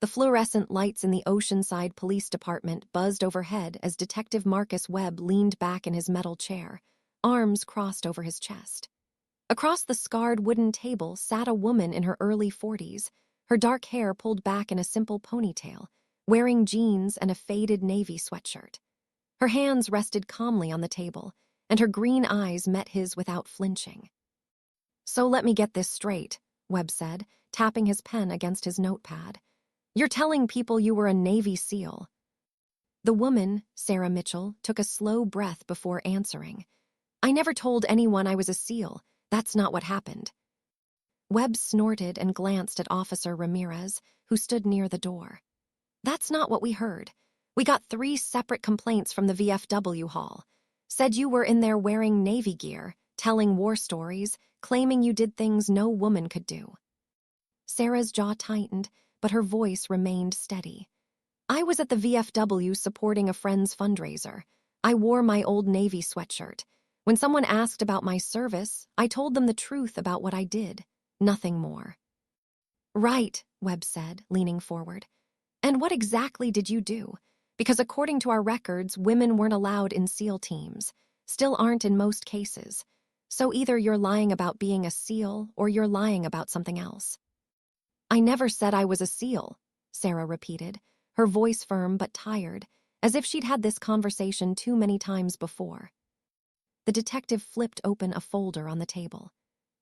The fluorescent lights in the Oceanside Police Department buzzed overhead as Detective Marcus Webb leaned back in his metal chair, arms crossed over his chest. Across the scarred wooden table sat a woman in her early 40s, her dark hair pulled back in a simple ponytail, wearing jeans and a faded navy sweatshirt. Her hands rested calmly on the table, and her green eyes met his without flinching. "So let me get this straight," Webb said, tapping his pen against his notepad. "You're telling people you were a Navy SEAL." The woman, Sarah Mitchell, took a slow breath before answering. "I never told anyone I was a SEAL. That's not what happened." Webb snorted and glanced at Officer Ramirez, who stood near the door. "That's not what we heard. We got 3 separate complaints from the VFW hall. Said you were in there wearing Navy gear, telling war stories, claiming you did things no woman could do." Sarah's jaw tightened, but her voice remained steady. "I was at the VFW supporting a friend's fundraiser. I wore my old Navy sweatshirt. When someone asked about my service, I told them the truth about what I did. Nothing more." "Right," Webb said, leaning forward. "And what exactly did you do? Because according to our records, women weren't allowed in SEAL teams. Still aren't in most cases. So either you're lying about being a SEAL or you're lying about something else." "I never said I was a SEAL," Sarah repeated, her voice firm but tired, as if she'd had this conversation too many times before. The detective flipped open a folder on the table.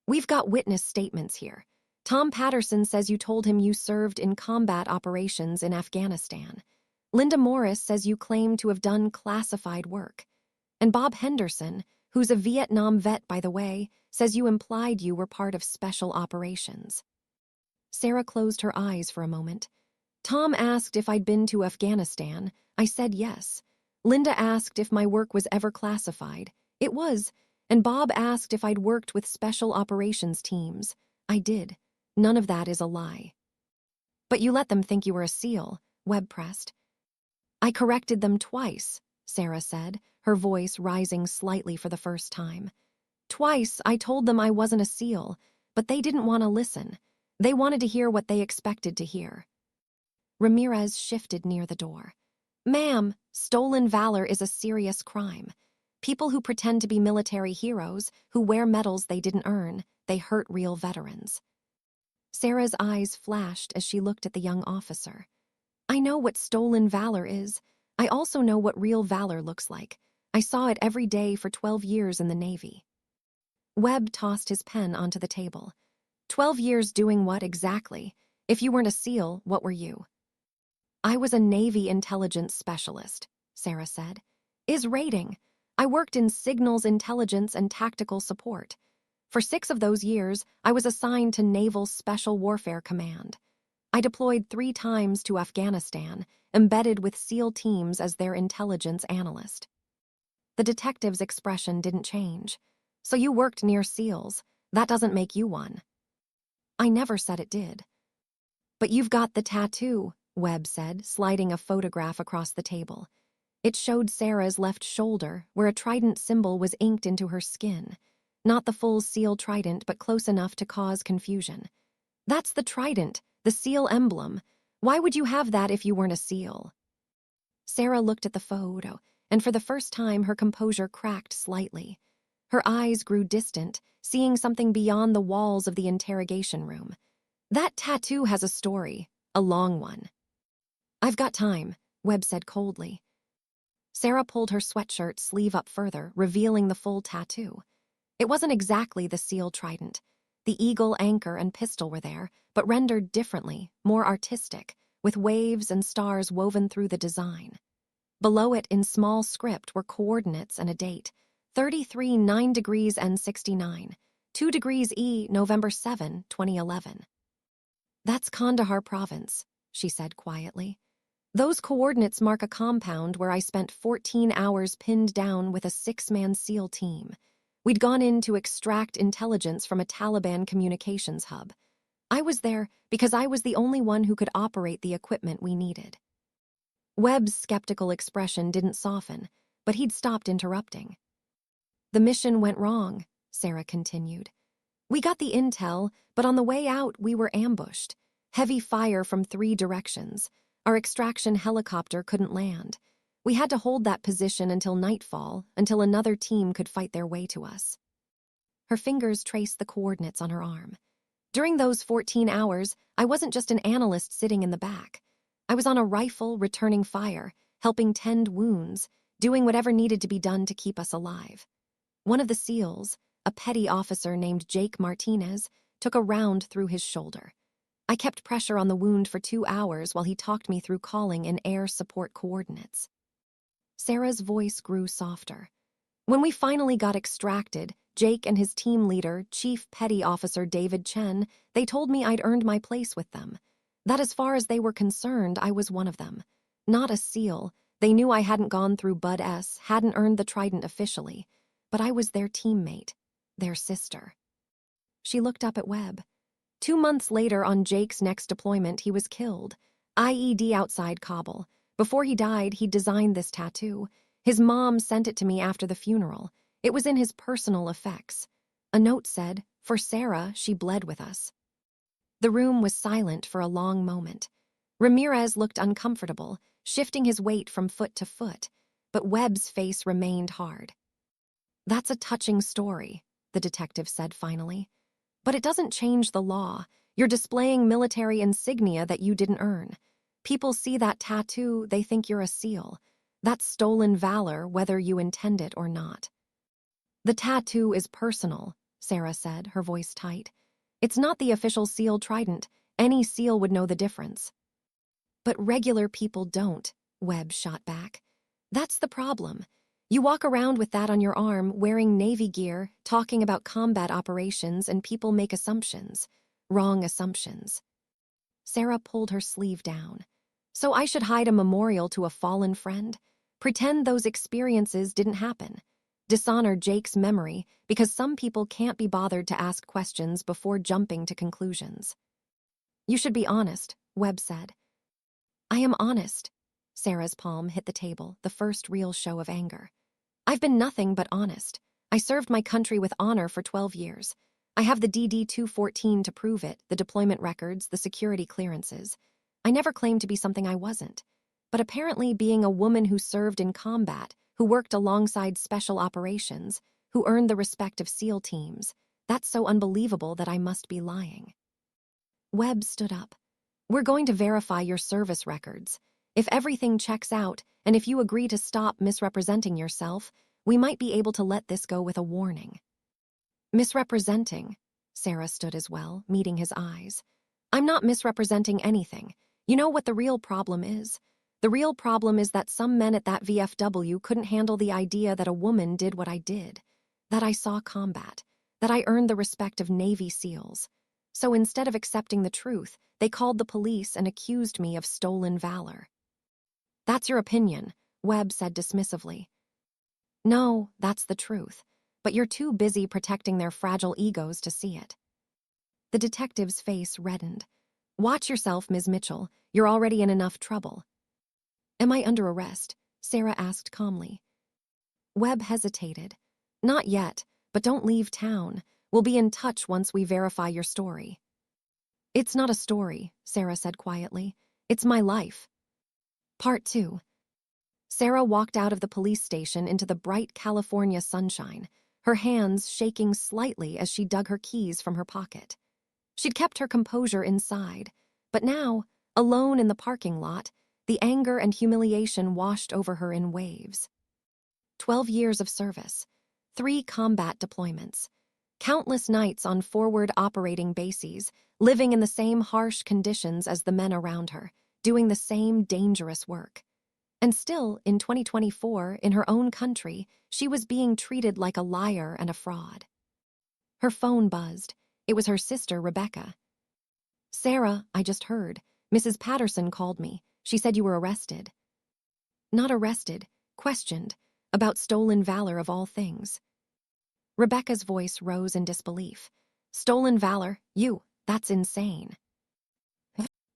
"We've got witness statements here. Tom Patterson says you told him you served in combat operations in Afghanistan. Linda Morris says you claim to have done classified work. And Bob Henderson, who's a Vietnam vet by the way, says you implied you were part of special operations." Sarah closed her eyes for a moment. "Tom asked if I'd been to Afghanistan. I said yes. Linda asked if my work was ever classified. It was. And Bob asked if I'd worked with special operations teams. I did. None of that is a lie." "But you let them think you were a SEAL," Webb pressed. "I corrected them twice," Sarah said, her voice rising slightly for the first time. "Twice I told them I wasn't a SEAL, but they didn't want to listen. They wanted to hear what they expected to hear." Ramirez shifted near the door. "Ma'am, stolen valor is a serious crime. People who pretend to be military heroes, who wear medals they didn't earn, they hurt real veterans." Sarah's eyes flashed as she looked at the young officer. "I know what stolen valor is. I also know what real valor looks like. I saw it every day for 12 years in the Navy." Webb tossed his pen onto the table. 12 years doing what exactly? If you weren't a SEAL, what were you?" "I was a Navy intelligence specialist," Sarah said. "Is rating. I worked in signals intelligence and tactical support. For 6 of those years, I was assigned to Naval Special Warfare Command. I deployed 3 times to Afghanistan, embedded with SEAL teams as their intelligence analyst." The detective's expression didn't change. "So you worked near SEALs. That doesn't make you one." "I never said it did." "But you've got the tattoo," Webb said, sliding a photograph across the table. It showed Sarah's left shoulder, where a trident symbol was inked into her skin. Not the full SEAL trident, but close enough to cause confusion. "That's the trident, the SEAL emblem. Why would you have that if you weren't a SEAL?" Sarah looked at the photo, and for the first time her composure cracked slightly. Her eyes grew distant, seeing something beyond the walls of the interrogation room. "That tattoo has a story, a long one." "I've got time," Webb said coldly. Sarah pulled her sweatshirt sleeve up further, revealing the full tattoo. It wasn't exactly the SEAL trident. The eagle anchor and pistol were there, but rendered differently, more artistic, with waves and stars woven through the design. Below it, in small script, were coordinates and a date: 33 9 degrees and 69, 2 degrees E, November 7, 2011. "That's Kandahar province," she said quietly. "Those coordinates mark a compound where I spent 14 hours pinned down with a 6-man SEAL team. We'd gone in to extract intelligence from a Taliban communications hub. I was there because I was the only one who could operate the equipment we needed." Webb's skeptical expression didn't soften, but he'd stopped interrupting. "The mission went wrong," Sarah continued. "We got the intel, but on the way out we were ambushed. Heavy fire from 3 directions. Our extraction helicopter couldn't land. We had to hold that position until nightfall, until another team could fight their way to us. Her fingers traced the coordinates on her arm. During those 14 hours, I wasn't just an analyst sitting in the back. I was on a rifle returning fire, helping tend wounds, doing whatever needed to be done to keep us alive. One of the SEALs, a petty officer named Jake Martinez, took a round through his shoulder. I kept pressure on the wound for 2 hours while he talked me through calling in air support coordinates. Sarah's voice grew softer. When we finally got extracted, Jake and his team leader, Chief Petty Officer David Chen, they told me I'd earned my place with them. That as far as they were concerned, I was one of them. Not a SEAL. They knew I hadn't gone through Bud S, hadn't earned the Trident officially. But I was their teammate, their sister. She looked up at Webb. 2 months later, on Jake's next deployment, he was killed. IED outside Kabul. Before he died, he designed this tattoo. His mom sent it to me after the funeral. It was in his personal effects. A note said, "For Sarah, she bled with us." The room was silent for a long moment. Ramirez looked uncomfortable, shifting his weight from foot to foot, but Webb's face remained hard. "That's a touching story," the detective said finally. "But it doesn't change the law. You're displaying military insignia that you didn't earn. People see that tattoo, they think you're a SEAL. That's stolen valor, whether you intend it or not." "The tattoo is personal," Sarah said, her voice tight. "It's not the official SEAL Trident. Any SEAL would know the difference." "But regular people don't," Webb shot back. "That's the problem. You walk around with that on your arm, wearing Navy gear, talking about combat operations, and people make assumptions. Wrong assumptions." Sarah pulled her sleeve down. "So I should hide a memorial to a fallen friend? Pretend those experiences didn't happen? Dishonor Jake's memory because some people can't be bothered to ask questions before jumping to conclusions?" "You should be honest," Webb said. "I am honest." Sarah's palm hit the table, the first real show of anger. "I've been nothing but honest. I served my country with honor for 12 years. I have the DD-214 to prove it, the deployment records, the security clearances. I never claimed to be something I wasn't. But apparently being a woman who served in combat, who worked alongside special operations, who earned the respect of SEAL teams, that's so unbelievable that I must be lying." Webb stood up. "We're going to verify your service records. If everything checks out, and if you agree to stop misrepresenting yourself, we might be able to let this go with a warning." "Misrepresenting?" Sarah stood as well, meeting his eyes. "I'm not misrepresenting anything. You know what the real problem is? The real problem is that some men at that VFW couldn't handle the idea that a woman did what I did, that I saw combat, that I earned the respect of Navy SEALs. So instead of accepting the truth, they called the police and accused me of stolen valor." "That's your opinion," Webb said dismissively. "No, that's the truth. But you're too busy protecting their fragile egos to see it." The detective's face reddened. "Watch yourself, Ms. Mitchell. You're already in enough trouble." "Am I under arrest?" Sarah asked calmly. Webb hesitated. "Not yet, but don't leave town. We'll be in touch once we verify your story." "It's not a story," Sarah said quietly. "It's my life." Part 2. Sarah walked out of the police station into the bright California sunshine, her hands shaking slightly as she dug her keys from her pocket. She'd kept her composure inside, but now, alone in the parking lot, the anger and humiliation washed over her in waves. 12 years of service, 3 combat deployments, countless nights on forward operating bases, living in the same harsh conditions as the men around her, doing the same dangerous work. And still, in 2024, in her own country, she was being treated like a liar and a fraud. Her phone buzzed. It was her sister, Rebecca. "Sarah, I just heard. Mrs. Patterson called me. She said you were arrested." "Not arrested, questioned, about stolen valor of all things." Rebecca's voice rose in disbelief. "Stolen valor? That's insane."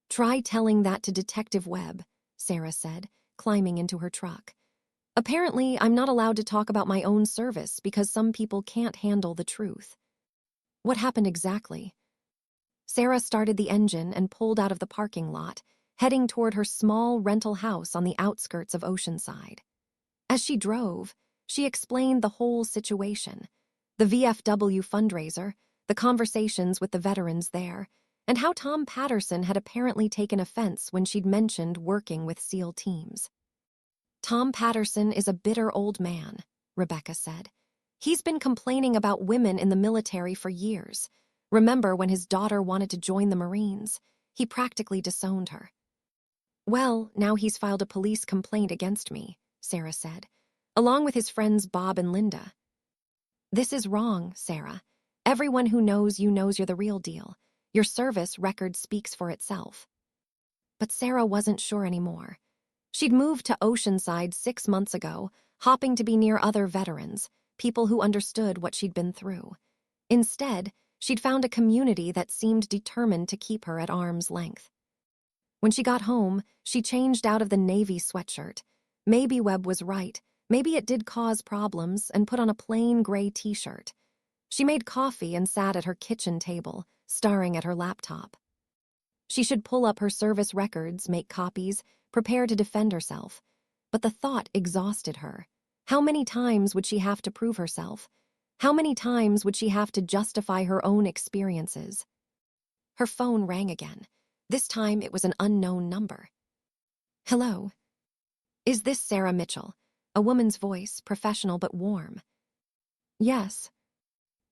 "Try telling that to Detective Webb," Sarah said, climbing into her truck. "Apparently, I'm not allowed to talk about my own service because some people can't handle the truth." "What happened exactly?" Sarah started the engine and pulled out of the parking lot, heading toward her small rental house on the outskirts of Oceanside. As she drove, she explained the whole situation: the VFW fundraiser, the conversations with the veterans there, and how Tom Patterson had apparently taken offense when she'd mentioned working with SEAL teams. "Tom Patterson is a bitter old man," Rebecca said. "He's been complaining about women in the military for years. Remember when his daughter wanted to join the Marines? He practically disowned her." "Well, now he's filed a police complaint against me," Sarah said, "along with his friends Bob and Linda." "This is wrong, Sarah. Everyone who knows you knows you're the real deal. Your service record speaks for itself." But Sarah wasn't sure anymore. She'd moved to Oceanside 6 months ago, hoping to be near other veterans, people who understood what she'd been through. Instead, she'd found a community that seemed determined to keep her at arm's length. When she got home, she changed out of the navy sweatshirt. Maybe Webb was right. Maybe it did cause problems, and put on a plain gray t-shirt. She made coffee and sat at her kitchen table, staring at her laptop. She should pull up her service records, make copies, prepare to defend herself. But the thought exhausted her. How many times would she have to prove herself? How many times would she have to justify her own experiences? Her phone rang again. This time it was an unknown number. "Hello. Is this Sarah Mitchell?" A woman's voice, professional but warm. "Yes."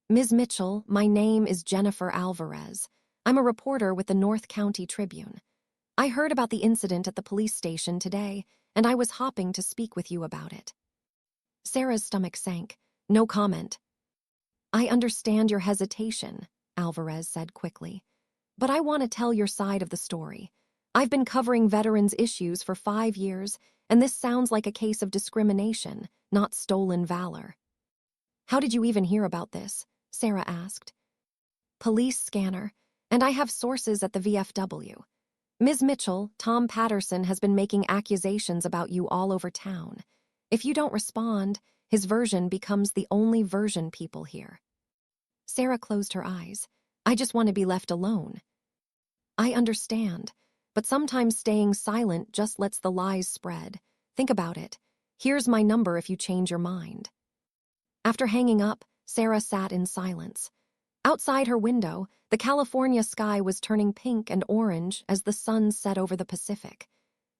"Ms. Mitchell, my name is Jennifer Alvarez. I'm a reporter with the North County Tribune. I heard about the incident at the police station today, and I was hoping to speak with you about it." Sarah's stomach sank. No comment. "I understand your hesitation," Alvarez said quickly, "but I want to tell your side of the story. I've been covering veterans' issues for 5 years, and this sounds like a case of discrimination, not stolen valor." "How did you even hear about this?" Sarah asked. "Police scanner, and I have sources at the VFW. Ms. Mitchell, Tom Patterson has been making accusations about you all over town. If you don't respond, his version becomes the only version people hear." Sarah closed her eyes. "I just want to be left alone." "I understand, but sometimes staying silent just lets the lies spread. Think about it. Here's my number if you change your mind." After hanging up, Sarah sat in silence. Outside her window, the California sky was turning pink and orange as the sun set over the Pacific.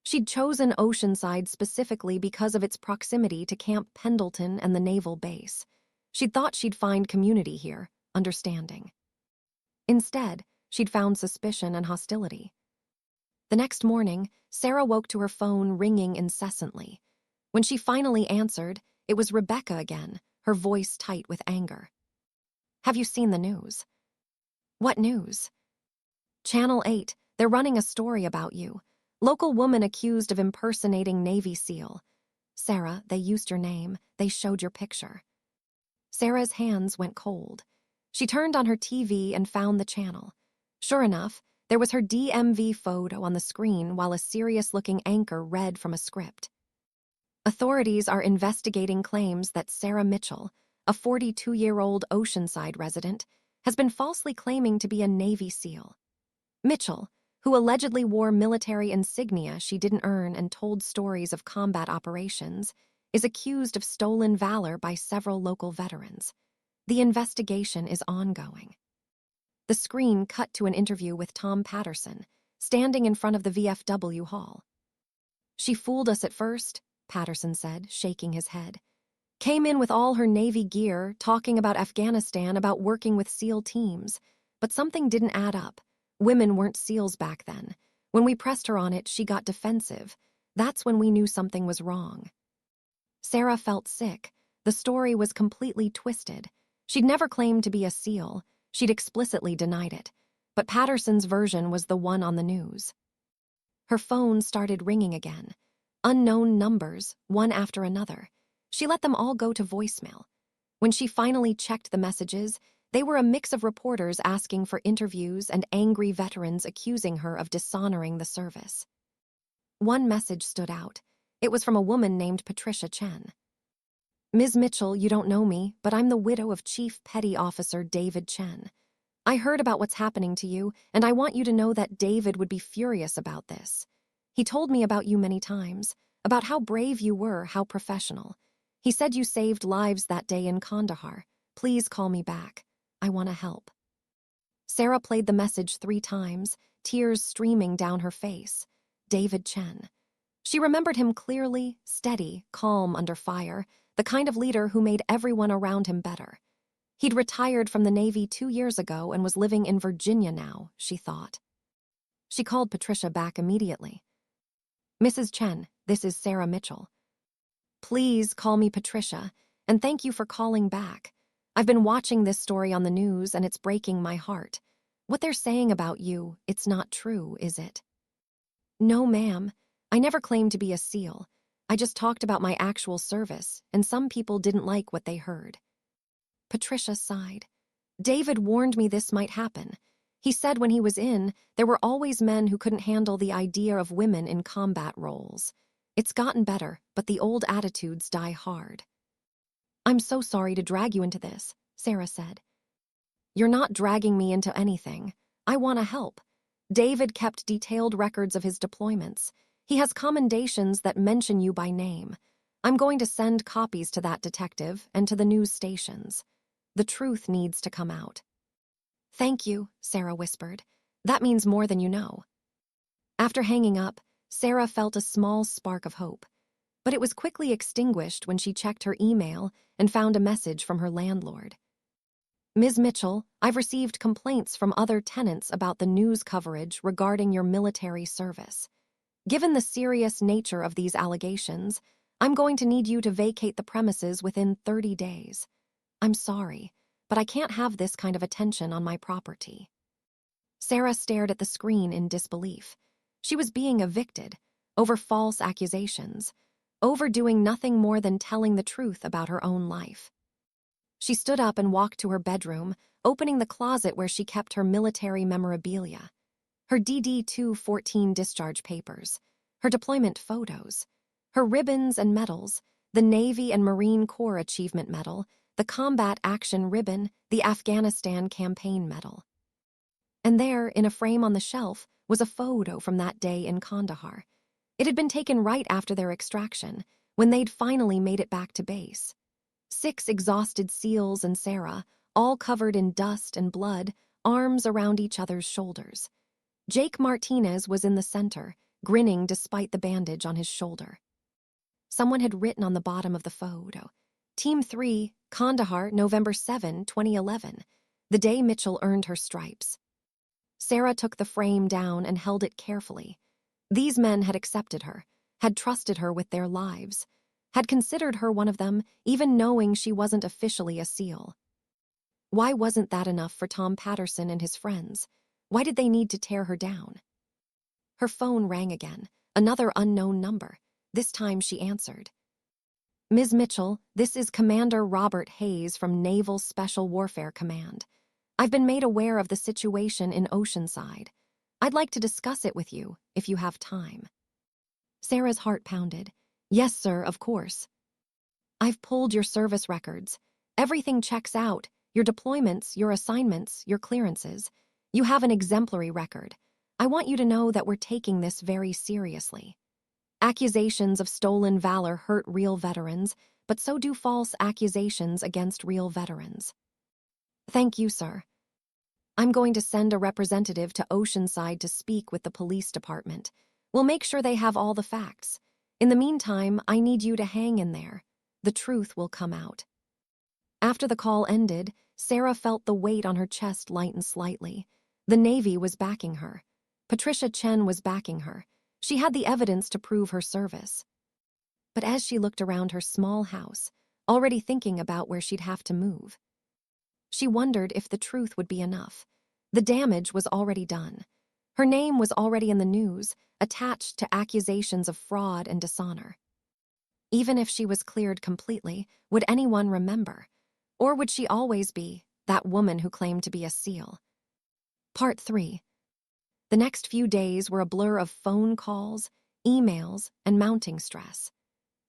She'd chosen Oceanside specifically because of its proximity to Camp Pendleton and the naval base. She'd thought she'd find community here, understanding. Instead, she'd found suspicion and hostility. The next morning, Sarah woke to her phone ringing incessantly. When she finally answered, it was Rebecca again, her voice tight with anger. "Have you seen the news?" "What news?" "Channel 8, they're running a story about you. Local woman accused of impersonating Navy SEAL. Sarah, they used your name, they showed your picture." Sarah's hands went cold. She turned on her TV and found the channel. Sure enough, there was her DMV photo on the screen while a serious-looking anchor read from a script. "Authorities are investigating claims that Sarah Mitchell, a 42-year-old Oceanside resident, has been falsely claiming to be a Navy SEAL. Mitchell, who allegedly wore military insignia she didn't earn and told stories of combat operations, is accused of stolen valor by several local veterans. The investigation is ongoing." The screen cut to an interview with Tom Patterson, standing in front of the VFW hall. "She fooled us at first," Patterson said, shaking his head. "Came in with all her Navy gear, talking about Afghanistan, about working with SEAL teams. But something didn't add up. Women weren't SEALs back then. When we pressed her on it, she got defensive. That's when we knew something was wrong." Sarah felt sick. The story was completely twisted. She'd never claimed to be a SEAL. She'd explicitly denied it. But Patterson's version was the one on the news. Her phone started ringing again. Unknown numbers, one after another. She let them all go to voicemail. When she finally checked the messages, they were a mix of reporters asking for interviews and angry veterans accusing her of dishonoring the service. One message stood out. It was from a woman named Patricia Chen. "Ms. Mitchell, you don't know me, but I'm the widow of Chief Petty Officer David Chen. I heard about what's happening to you, and I want you to know that David would be furious about this. He told me about you many times, about how brave you were, how professional. He said you saved lives that day in Kandahar. Please call me back. I want to help. Sarah played the message 3 times, tears streaming down her face. David Chen. She remembered him clearly, steady, calm under fire, the kind of leader who made everyone around him better. He'd retired from the Navy 2 years ago and was living in Virginia now, she thought. She called Patricia back immediately. Mrs. Chen, this is Sarah Mitchell. Please call me Patricia, and thank you for calling back. I've been watching this story on the news and it's breaking my heart. What they're saying about you, it's not true, is it? No, ma'am. I never claimed to be a SEAL. I just talked about my actual service, and some people didn't like what they heard. Patricia sighed. David warned me this might happen. He said when he was in, there were always men who couldn't handle the idea of women in combat roles. It's gotten better, but the old attitudes die hard. I'm so sorry to drag you into this, Sarah said. You're not dragging me into anything. I want to help. David kept detailed records of his deployments. He has commendations that mention you by name. I'm going to send copies to that detective and to the news stations. The truth needs to come out. Thank you, Sarah whispered. That means more than you know. After hanging up, Sarah felt a small spark of hope. But it was quickly extinguished when she checked her email and found a message from her landlord. Ms. Mitchell, I've received complaints from other tenants about the news coverage regarding your military service. Given the serious nature of these allegations, I'm going to need you to vacate the premises within 30 days. I'm sorry, but I can't have this kind of attention on my property. Sarah stared at the screen in disbelief. She was being evicted over false accusations, over doing nothing more than telling the truth about her own life. She stood up and walked to her bedroom, opening the closet where she kept her military memorabilia. Her DD-214 discharge papers, her deployment photos, her ribbons and medals, the Navy and Marine Corps Achievement Medal, the Combat Action Ribbon, the Afghanistan Campaign Medal. And there, in a frame on the shelf, was a photo from that day in Kandahar. It had been taken right after their extraction, when they'd finally made it back to base. 6 exhausted SEALs and Sarah, all covered in dust and blood, arms around each other's shoulders. Jake Martinez was in the center, grinning despite the bandage on his shoulder. Someone had written on the bottom of the photo, Team 3, Kandahar, November 7, 2011, the day Mitchell earned her stripes. Sarah took the frame down and held it carefully. These men had accepted her, had trusted her with their lives, had considered her one of them, even knowing she wasn't officially a SEAL. Why wasn't that enough for Tom Patterson and his friends? Why did they need to tear her down? Her phone rang again, another unknown number. This time she answered. Ms. Mitchell, this is Commander Robert Hayes from Naval Special Warfare Command. I've been made aware of the situation in Oceanside. I'd like to discuss it with you, if you have time. Sarah's heart pounded. Yes, sir, of course. I've pulled your service records. Everything checks out. Your deployments, your assignments, your clearances. You have an exemplary record. I want you to know that we're taking this very seriously. Accusations of stolen valor hurt real veterans, but so do false accusations against real veterans. Thank you, sir. I'm going to send a representative to Oceanside to speak with the police department. We'll make sure they have all the facts. In the meantime, I need you to hang in there. The truth will come out. After the call ended, Sarah felt the weight on her chest lighten slightly. The Navy was backing her. Patricia Chen was backing her. She had the evidence to prove her service. But as she looked around her small house, already thinking about where she'd have to move, she wondered if the truth would be enough. The damage was already done. Her name was already in the news, attached to accusations of fraud and dishonor. Even if she was cleared completely, would anyone remember? Or would she always be that woman who claimed to be a SEAL? Part 3. The next few days were a blur of phone calls, emails, and mounting stress.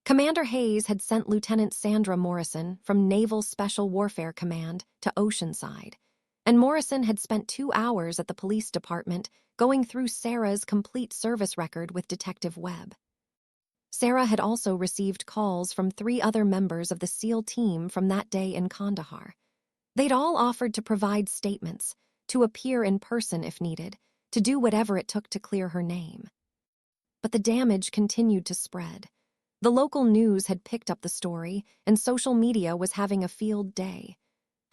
Commander Hayes had sent Lieutenant Sandra Morrison from Naval Special Warfare Command to Oceanside. And Morrison had spent 2 hours at the police department going through Sarah's complete service record with Detective Webb. Sarah had also received calls from 3 other members of the SEAL team from that day in Kandahar. They'd all offered to provide statements, to appear in person if needed, to do whatever it took to clear her name. But the damage continued to spread. The local news had picked up the story, and social media was having a field day.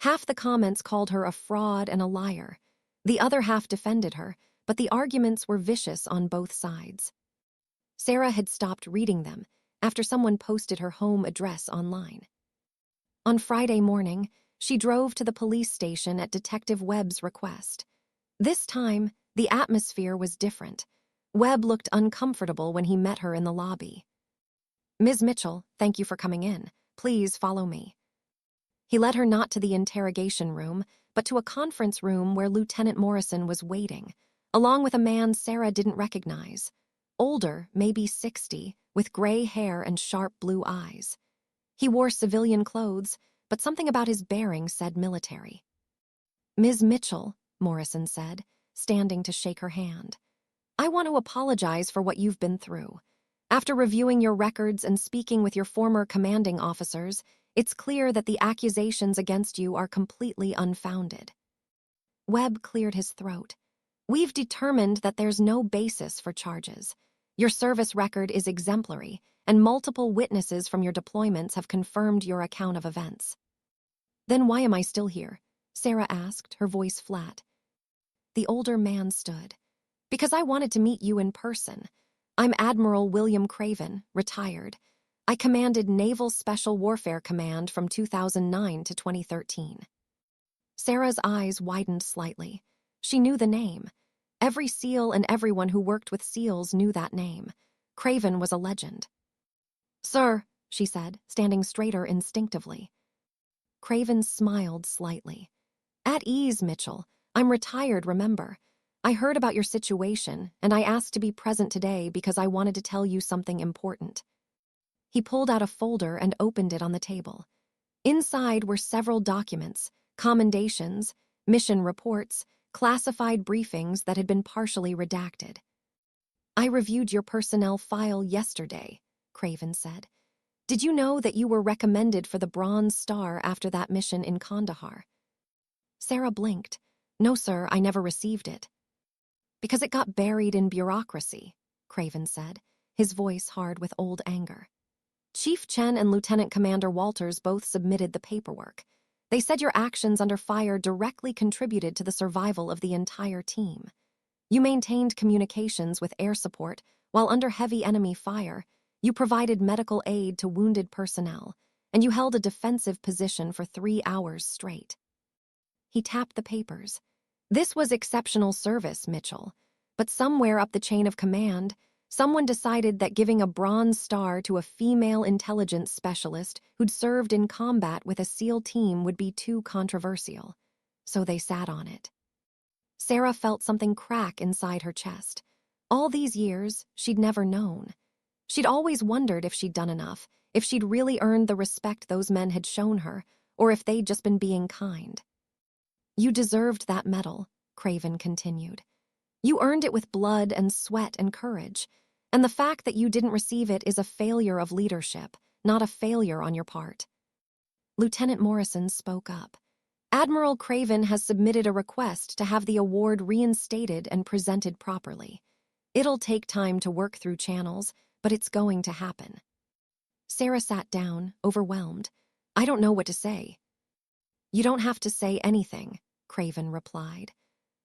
Half the comments called her a fraud and a liar. The other half defended her, but the arguments were vicious on both sides. Sarah had stopped reading them after someone posted her home address online. On Friday morning, she drove to the police station at Detective Webb's request. This time, the atmosphere was different. Webb looked uncomfortable when he met her in the lobby. "Ms. Mitchell, thank you for coming in. Please follow me." He led her not to the interrogation room, but to a conference room where Lieutenant Morrison was waiting, along with a man Sarah didn't recognize. Older, maybe 60, with gray hair and sharp blue eyes. He wore civilian clothes, but something about his bearing said military. "Ms. Mitchell," Morrison said, standing to shake her hand. "I want to apologize for what you've been through. After reviewing your records and speaking with your former commanding officers, it's clear that the accusations against you are completely unfounded." Webb cleared his throat. "We've determined that there's no basis for charges. Your service record is exemplary, and multiple witnesses from your deployments have confirmed your account of events." "Then why am I still here?" Sarah asked, her voice flat. The older man stood. "Because I wanted to meet you in person. I'm Admiral William Craven, retired. I commanded Naval Special Warfare Command from 2009 to 2013. Sarah's eyes widened slightly. She knew the name. Every SEAL and everyone who worked with SEALs knew that name. Craven was a legend. "Sir," she said, standing straighter instinctively. Craven smiled slightly. "At ease, Mitchell. I'm retired, remember. I heard about your situation, and I asked to be present today because I wanted to tell you something important." He pulled out a folder and opened it on the table. Inside were several documents, commendations, mission reports, classified briefings that had been partially redacted. "I reviewed your personnel file yesterday," Craven said. "Did you know that you were recommended for the Bronze Star after that mission in Kandahar?" Sarah blinked. "No, sir, I never received it." "Because it got buried in bureaucracy," Craven said, his voice hard with old anger. "Chief Chen and Lieutenant Commander Walters both submitted the paperwork. They said your actions under fire directly contributed to the survival of the entire team. You maintained communications with air support while under heavy enemy fire. You provided medical aid to wounded personnel, and you held a defensive position for 3 hours straight." He tapped the papers. "This was exceptional service, Mitchell. But somewhere up the chain of command, someone decided that giving a Bronze Star to a female intelligence specialist who'd served in combat with a SEAL team would be too controversial. So they sat on it." Sarah felt something crack inside her chest. All these years, she'd never known. She'd always wondered if she'd done enough, if she'd really earned the respect those men had shown her, or if they'd just been being kind. "You deserved that medal," Craven continued. "You earned it with blood and sweat and courage, and the fact that you didn't receive it is a failure of leadership, not a failure on your part." Lieutenant Morrison spoke up. "Admiral Craven has submitted a request to have the award reinstated and presented properly. It'll take time to work through channels, but it's going to happen." Sarah sat down, overwhelmed. "I don't know what to say." "You don't have to say anything," Craven replied.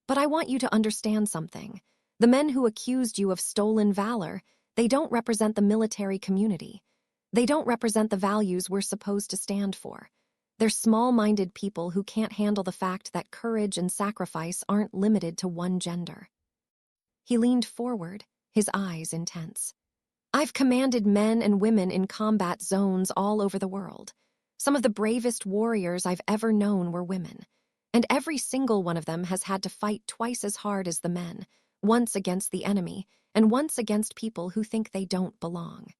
"But I want you to understand something. The men who accused you of stolen valor, they don't represent the military community. They don't represent the values we're supposed to stand for. They're small-minded people who can't handle the fact that courage and sacrifice aren't limited to one gender." He leaned forward, his eyes intense. "I've commanded men and women in combat zones all over the world. Some of the bravest warriors I've ever known were women, and every single one of them has had to fight twice as hard as the men, once against the enemy, and once against people who think they don't belong."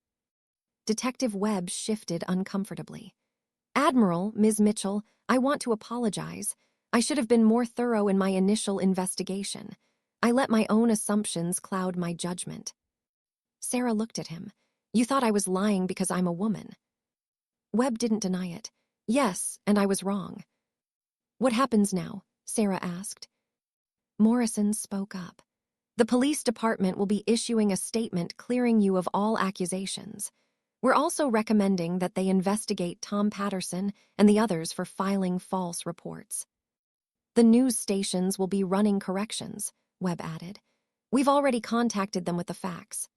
Detective Webb shifted uncomfortably. "Admiral, Ms. Mitchell, I want to apologize. I should have been more thorough in my initial investigation. I let my own assumptions cloud my judgment. Sarah looked at him. You thought I was lying because I'm a woman. Webb didn't deny it. Yes, and I was wrong. What happens now? Sarah asked. Morrison spoke up. The police department will be issuing a statement clearing you of all accusations. We're also recommending that they investigate Tom Patterson and the others for filing false reports. The news stations will be running corrections, Webb added. We've already contacted them with the facts.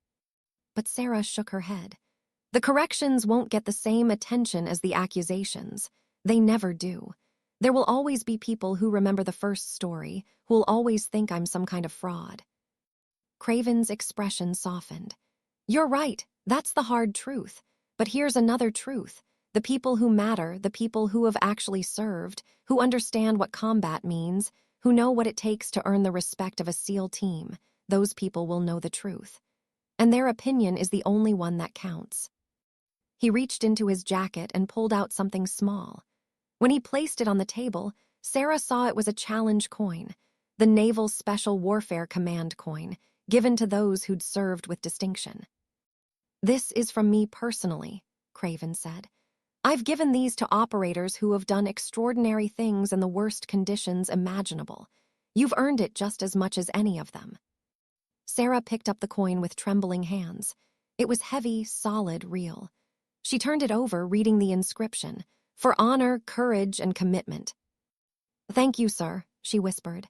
But Sarah shook her head. The corrections won't get the same attention as the accusations. They never do. There will always be people who remember the first story, who will always think I'm some kind of fraud. Craven's expression softened. You're right, that's the hard truth. But here's another truth. The people who matter, the people who have actually served, who understand what combat means, who know what it takes to earn the respect of a SEAL team, those people will know the truth. And their opinion is the only one that counts. He reached into his jacket and pulled out something small. When he placed it on the table, Sarah saw it was a challenge coin, the Naval Special Warfare Command coin, given to those who'd served with distinction. This is from me personally, Craven said. I've given these to operators who have done extraordinary things in the worst conditions imaginable. You've earned it just as much as any of them. Sarah picked up the coin with trembling hands. It was heavy, solid, real. She turned it over, reading the inscription, for honor, courage, and commitment. Thank you, sir, she whispered.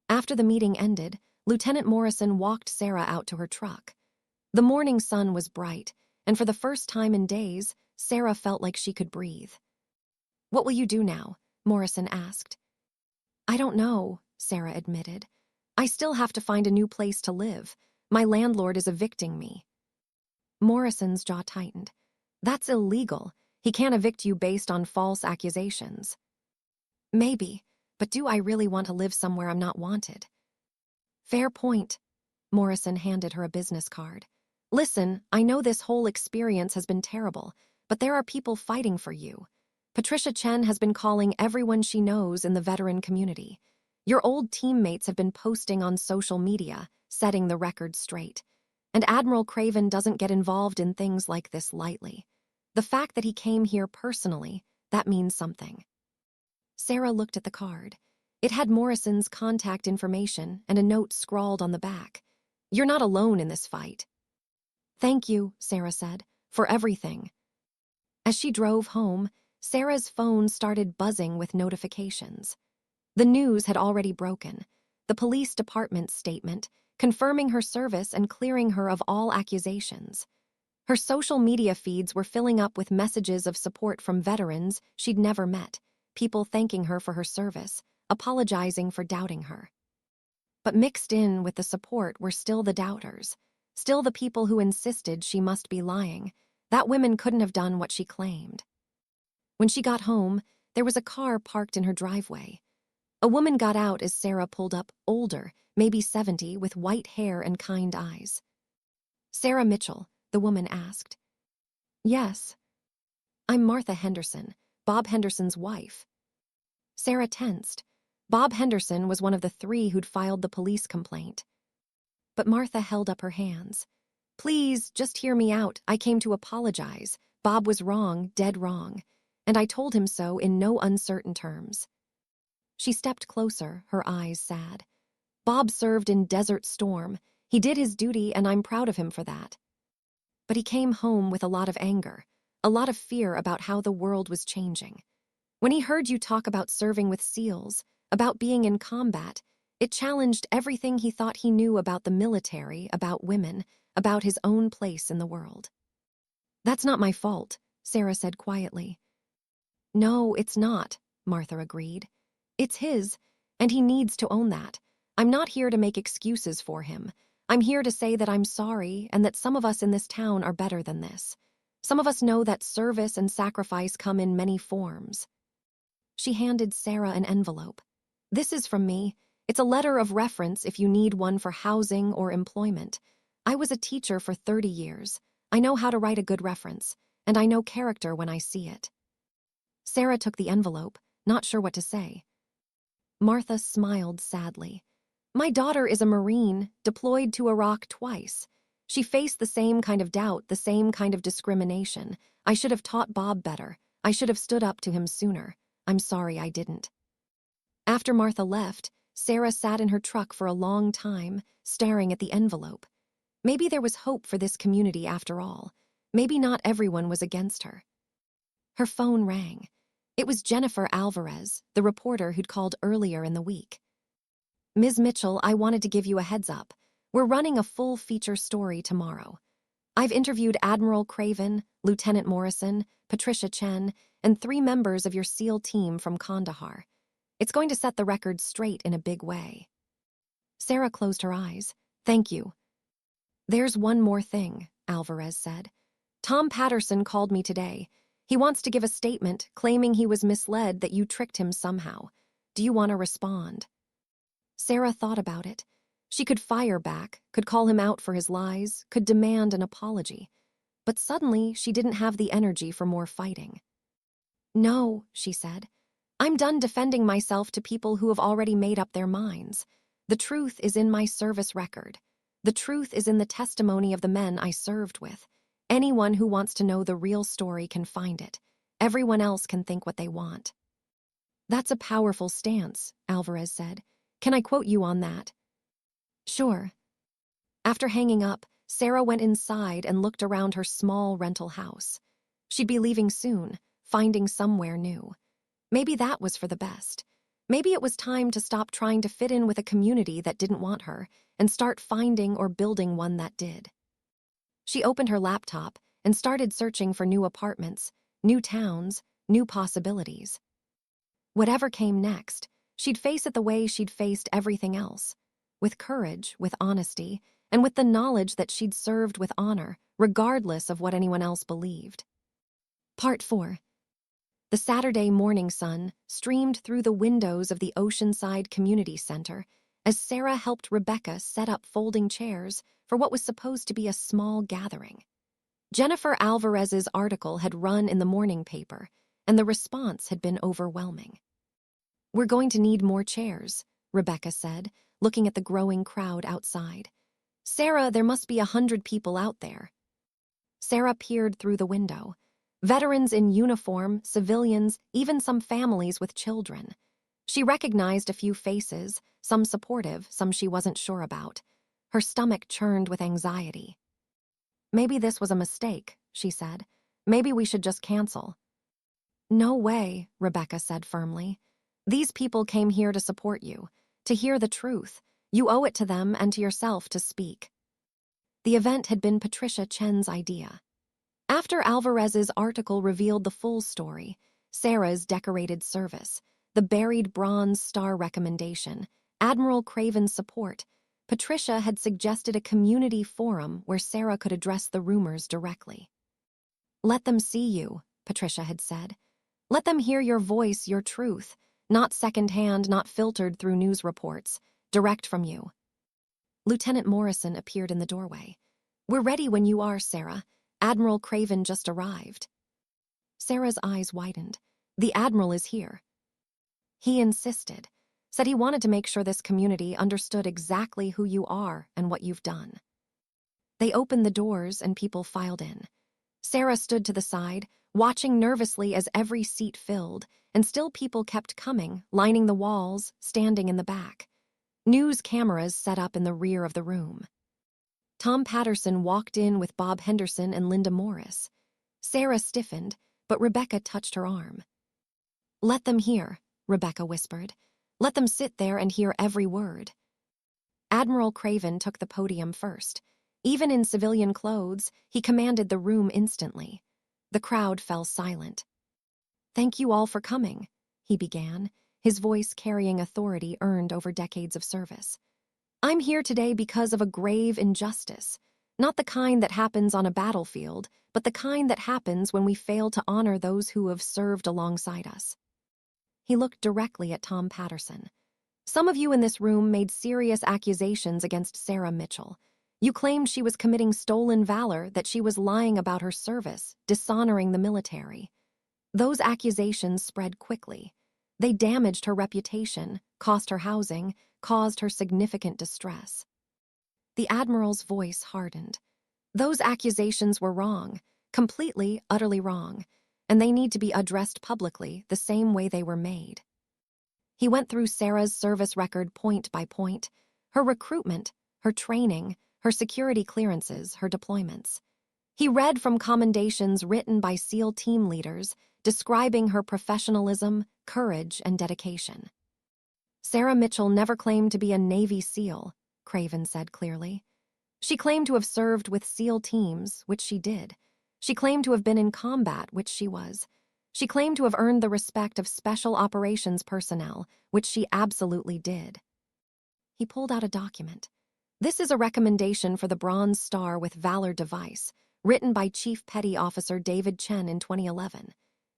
After the meeting ended, Lieutenant Morrison walked Sarah out to her truck. The morning sun was bright, and for the first time in days, Sarah felt like she could breathe. What will you do now? Morrison asked. I don't know, Sarah admitted. I still have to find a new place to live. My landlord is evicting me. Morrison's jaw tightened. That's illegal. He can't evict you based on false accusations. Maybe, but do I really want to live somewhere I'm not wanted? Fair point. Morrison handed her a business card. Listen, I know this whole experience has been terrible, but there are people fighting for you. Patricia Chen has been calling everyone she knows in the veteran community. Your old teammates have been posting on social media, setting the record straight. And Admiral Craven doesn't get involved in things like this lightly. The fact that he came here personally, that means something. Sarah looked at the card. It had Morrison's contact information and a note scrawled on the back. You're not alone in this fight. Thank you, Sarah said, for everything. As she drove home, Sarah's phone started buzzing with notifications. The news had already broken. The police department's statement, confirming her service and clearing her of all accusations. Her social media feeds were filling up with messages of support from veterans she'd never met, people thanking her for her service, apologizing for doubting her. But mixed in with the support were still the doubters, still the people who insisted she must be lying, that women couldn't have done what she claimed. When she got home, there was a car parked in her driveway. A woman got out as Sarah pulled up, older, maybe 70, with white hair and kind eyes. Sarah Mitchell, the woman asked. Yes. I'm Martha Henderson, Bob Henderson's wife. Sarah tensed. Bob Henderson was one of the 3 who'd filed the police complaint. But Martha held up her hands. Please, just hear me out. I came to apologize. Bob was wrong, dead wrong. And I told him so in no uncertain terms. She stepped closer, her eyes sad. Bob served in Desert Storm. He did his duty, and I'm proud of him for that. But he came home with a lot of anger, a lot of fear about how the world was changing. When he heard you talk about serving with SEALs, about being in combat, it challenged everything he thought he knew about the military, about women, about his own place in the world. That's not my fault, Sarah said quietly. No, it's not, Martha agreed. It's his, and he needs to own that. I'm not here to make excuses for him. I'm here to say that I'm sorry and that some of us in this town are better than this. Some of us know that service and sacrifice come in many forms. She handed Sarah an envelope. This is from me. It's a letter of reference if you need one for housing or employment. I was a teacher for 30 years. I know how to write a good reference, and I know character when I see it. Sarah took the envelope, not sure what to say. Martha smiled sadly. My daughter is a Marine, deployed to Iraq twice. She faced the same kind of doubt, the same kind of discrimination. I should have taught Bob better. I should have stood up to him sooner. I'm sorry I didn't. After Martha left, Sarah sat in her truck for a long time, staring at the envelope. Maybe there was hope for this community after all. Maybe not everyone was against her. Her phone rang. It was Jennifer Alvarez, the reporter who'd called earlier in the week. Ms. Mitchell, I wanted to give you a heads up. We're running a full feature story tomorrow. I've interviewed Admiral Craven, Lieutenant Morrison, Patricia Chen, and 3 members of your SEAL team from Kandahar. It's going to set the record straight in a big way. Sarah closed her eyes. Thank you. There's one more thing, Alvarez said. Tom Patterson called me today. He wants to give a statement claiming he was misled, that you tricked him somehow. Do you want to respond? Sarah thought about it. She could fire back, could call him out for his lies, could demand an apology. But suddenly, she didn't have the energy for more fighting. No, she said. I'm done defending myself to people who have already made up their minds. The truth is in my service record. The truth is in the testimony of the men I served with. Anyone who wants to know the real story can find it. Everyone else can think what they want. That's a powerful stance, Alvarez said. Can I quote you on that? Sure. After hanging up, Sarah went inside and looked around her small rental house. She'd be leaving soon, finding somewhere new. Maybe that was for the best. Maybe it was time to stop trying to fit in with a community that didn't want her and start finding or building one that did. She opened her laptop and started searching for new apartments, new towns, new possibilities. Whatever came next, she'd face it the way she'd faced everything else, with courage, with honesty, and with the knowledge that she'd served with honor, regardless of what anyone else believed. Part 4. The Saturday morning sun streamed through the windows of the Oceanside Community Center as Sarah helped Rebecca set up folding chairs for what was supposed to be a small gathering. Jennifer Alvarez's article had run in the morning paper, and the response had been overwhelming. We're going to need more chairs, Rebecca said, looking at the growing crowd outside. Sarah, there must be 100 people out there. Sarah peered through the window. Veterans in uniform, civilians, even some families with children. She recognized a few faces, some supportive, some she wasn't sure about. Her stomach churned with anxiety. Maybe this was a mistake, she said. Maybe we should just cancel. No way, Rebecca said firmly. These people came here to support you, to hear the truth. You owe it to them and to yourself to speak. The event had been Patricia Chen's idea. After Alvarez's article revealed the full story, Sarah's decorated service, the buried Bronze Star recommendation, Admiral Craven's support, Patricia had suggested a community forum where Sarah could address the rumors directly. Let them see you, Patricia had said. Let them hear your voice, your truth, not secondhand, not filtered through news reports, direct from you. Lieutenant Morrison appeared in the doorway. We're ready when you are, Sarah. Admiral Craven just arrived. Sarah's eyes widened. The Admiral is here. He insisted, said he wanted to make sure this community understood exactly who you are and what you've done. They opened the doors and people filed in. Sarah stood to the side, watching nervously as every seat filled, and still people kept coming, lining the walls, standing in the back. News cameras set up in the rear of the room. Tom Patterson walked in with Bob Henderson and Linda Morris. Sarah stiffened, but Rebecca touched her arm. Let them hear, Rebecca whispered. Let them sit there and hear every word. Admiral Craven took the podium first. Even in civilian clothes, he commanded the room instantly. The crowd fell silent. Thank you all for coming, he began, his voice carrying authority earned over decades of service. I'm here today because of a grave injustice, not the kind that happens on a battlefield, but the kind that happens when we fail to honor those who have served alongside us. He looked directly at Tom Patterson. Some of you in this room made serious accusations against Sarah Mitchell. You claimed she was committing stolen valor, that she was lying about her service, dishonoring the military. Those accusations spread quickly. They damaged her reputation, cost her housing, caused her significant distress. The Admiral's voice hardened. Those accusations were wrong, completely, utterly wrong, and they need to be addressed publicly the same way they were made. He went through Sarah's service record point by point, her recruitment, her training, her security clearances, her deployments. He read from commendations written by SEAL team leaders describing her professionalism, courage, and dedication. Sarah Mitchell never claimed to be a Navy SEAL, Craven said clearly. She claimed to have served with SEAL teams, which she did. She claimed to have been in combat, which she was. She claimed to have earned the respect of special operations personnel, which she absolutely did. He pulled out a document. This is a recommendation for the Bronze Star with Valor device, written by Chief Petty Officer David Chen in 2011.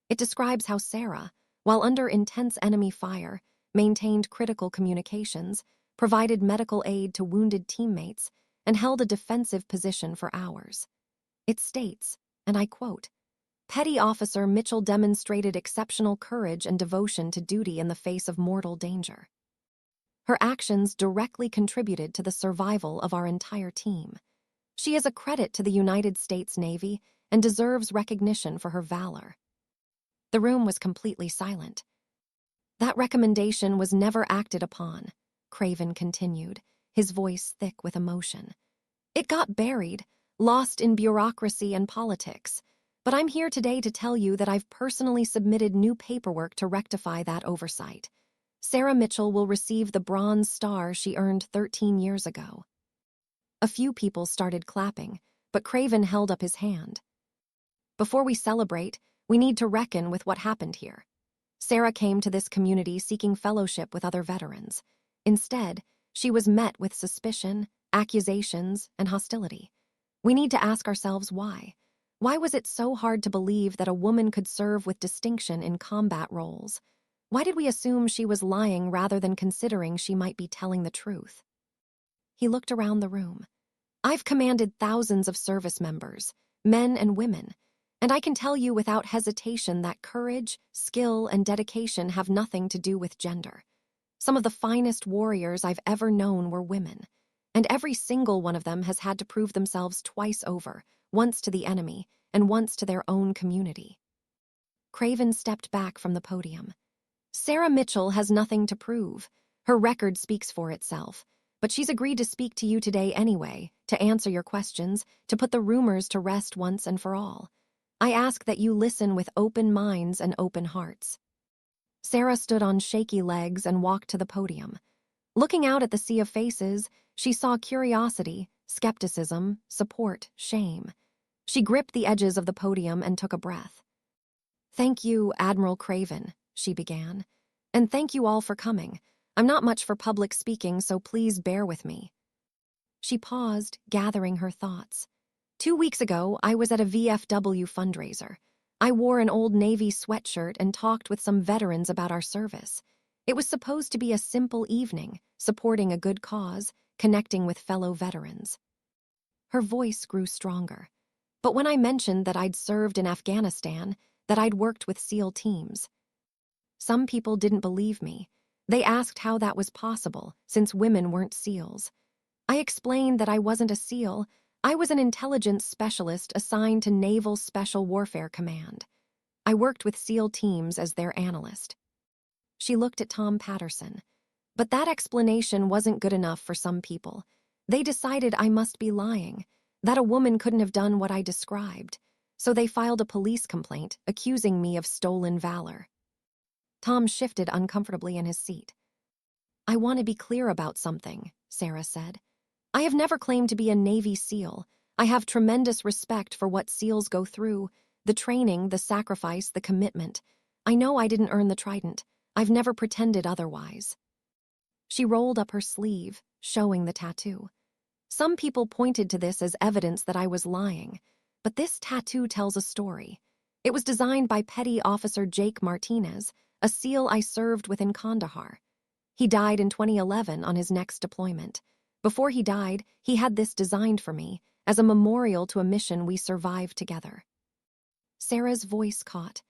It describes how Sarah, while under intense enemy fire, maintained critical communications, provided medical aid to wounded teammates, and held a defensive position for hours. It states, and I quote, "Petty Officer Mitchell demonstrated exceptional courage and devotion to duty in the face of mortal danger. Her actions directly contributed to the survival of our entire team. She is a credit to the United States Navy and deserves recognition for her valor." The room was completely silent. That recommendation was never acted upon, Craven continued, his voice thick with emotion. It got buried, lost in bureaucracy and politics, but I'm here today to tell you that I've personally submitted new paperwork to rectify that oversight. Sarah Mitchell will receive the Bronze Star she earned 13 years ago. A few people started clapping, but Craven held up his hand. Before we celebrate, we need to reckon with what happened here. Sarah came to this community seeking fellowship with other veterans. Instead, she was met with suspicion, accusations, and hostility. We need to ask ourselves why. Why was it so hard to believe that a woman could serve with distinction in combat roles? Why did we assume she was lying rather than considering she might be telling the truth? He looked around the room. I've commanded thousands of service members, men and women, and I can tell you without hesitation that courage, skill, and dedication have nothing to do with gender. Some of the finest warriors I've ever known were women, and every single one of them has had to prove themselves twice over, once to the enemy and once to their own community. Craven stepped back from the podium. Sarah Mitchell has nothing to prove. Her record speaks for itself, but she's agreed to speak to you today anyway, to answer your questions, to put the rumors to rest once and for all. I ask that you listen with open minds and open hearts. Sarah stood on shaky legs and walked to the podium. Looking out at the sea of faces, she saw curiosity, skepticism, support, shame. She gripped the edges of the podium and took a breath. "Thank you, Admiral Craven," she began. "And thank you all for coming. I'm not much for public speaking, so please bear with me." She paused, gathering her thoughts. 2 weeks ago, I was at a VFW fundraiser. I wore an old Navy sweatshirt and talked with some veterans about our service. It was supposed to be a simple evening, supporting a good cause, connecting with fellow veterans. Her voice grew stronger. But when I mentioned that I'd served in Afghanistan, that I'd worked with SEAL teams, some people didn't believe me. They asked how that was possible, since women weren't SEALs. I explained that I wasn't a SEAL. I was an intelligence specialist assigned to Naval Special Warfare Command. I worked with SEAL teams as their analyst. She looked at Tom Patterson. But that explanation wasn't good enough for some people. They decided I must be lying, that a woman couldn't have done what I described. So they filed a police complaint accusing me of stolen valor. Tom shifted uncomfortably in his seat. "I want to be clear about something," Sarah said. "I have never claimed to be a Navy SEAL. I have tremendous respect for what SEALs go through, the training, the sacrifice, the commitment. I know I didn't earn the trident. I've never pretended otherwise." She rolled up her sleeve, showing the tattoo. Some people pointed to this as evidence that I was lying, but this tattoo tells a story. It was designed by Petty Officer Jake Martinez, a SEAL I served with in Kandahar. He died in 2011 on his next deployment. Before he died, he had this designed for me, as a memorial to a mission we survived together. Sarah's voice caught.